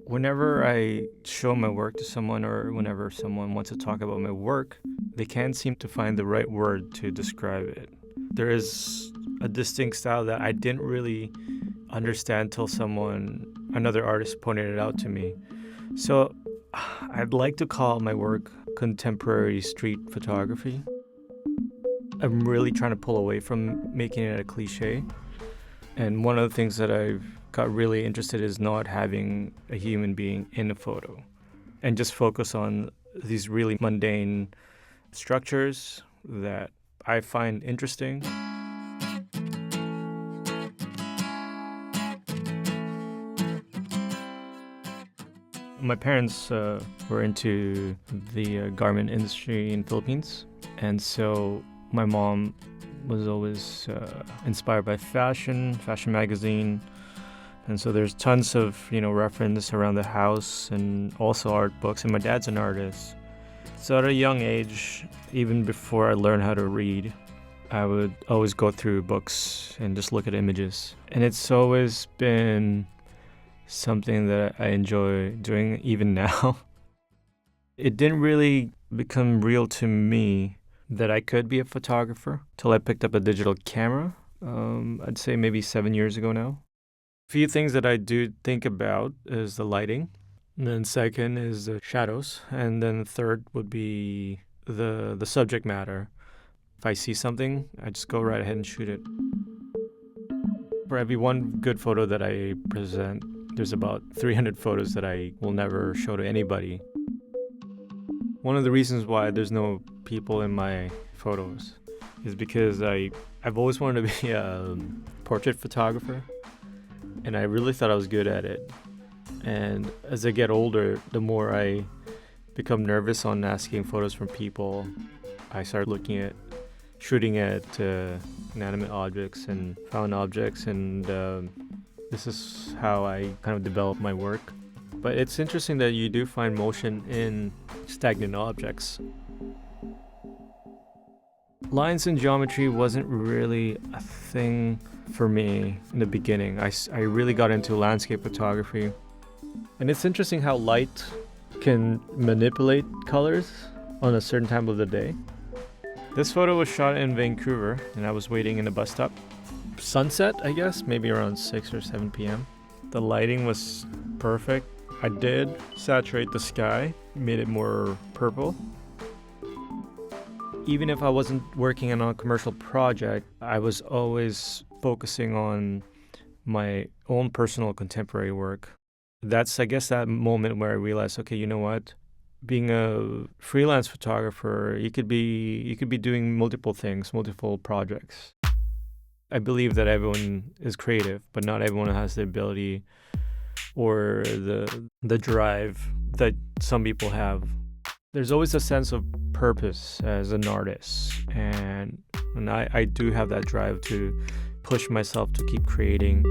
Whenever I show my work to someone or whenever someone wants to talk about my work, they can't seem to find the right word to describe it. There is a distinct style that I didn't really understand till another artist pointed it out to me. So I'd like to call my work contemporary street photography. I'm really trying to pull away from making it a cliche. And one of the things that I've got really interested is not having a human being in a photo and just focus on these really mundane structures that I find interesting. My parents were into the garment industry in Philippines, and so my mom was always inspired by fashion magazine, and so there's tons of reference around the house and also art books. And my dad's an artist, so at a young age, even before I learned how to read, I would always go through books and just look at images, and it's always been something that I enjoy doing even now. It didn't really become real to me that I could be a photographer till I picked up a digital camera. I'd say maybe 7 years ago now. A few things that I do think about is the lighting. And then second is the shadows. And then third would be the subject matter. If I see something, I just go right ahead and shoot it. For every one good photo that I present, there's about 300 photos that I will never show to anybody. One of the reasons why there's no people in my photos is because I've always wanted to be a portrait photographer, and I really thought I was good at it. And as I get older, the more I become nervous on asking photos from people, I start looking at shooting at inanimate objects and found objects, and this is how I kind of develop my work. But it's interesting that you do find motion in stagnant objects. Lines and geometry wasn't really a thing for me in the beginning. I really got into landscape photography. And it's interesting how light can manipulate colors on a certain time of the day. This photo was shot in Vancouver, and I was waiting in a bus stop. Sunset, I guess, maybe around 6 or 7 p.m. The lighting was perfect. I did saturate the sky, made it more purple. Even if I wasn't working on a commercial project, I was always focusing on my own personal contemporary work. That's, I guess, that moment where I realized, okay, you know what? Being a freelance photographer, you could be doing multiple things, multiple projects. I believe that everyone is creative, but not everyone has the ability or the drive that some people have. There's always a sense of purpose as an artist, and I do have that drive to push myself to keep creating.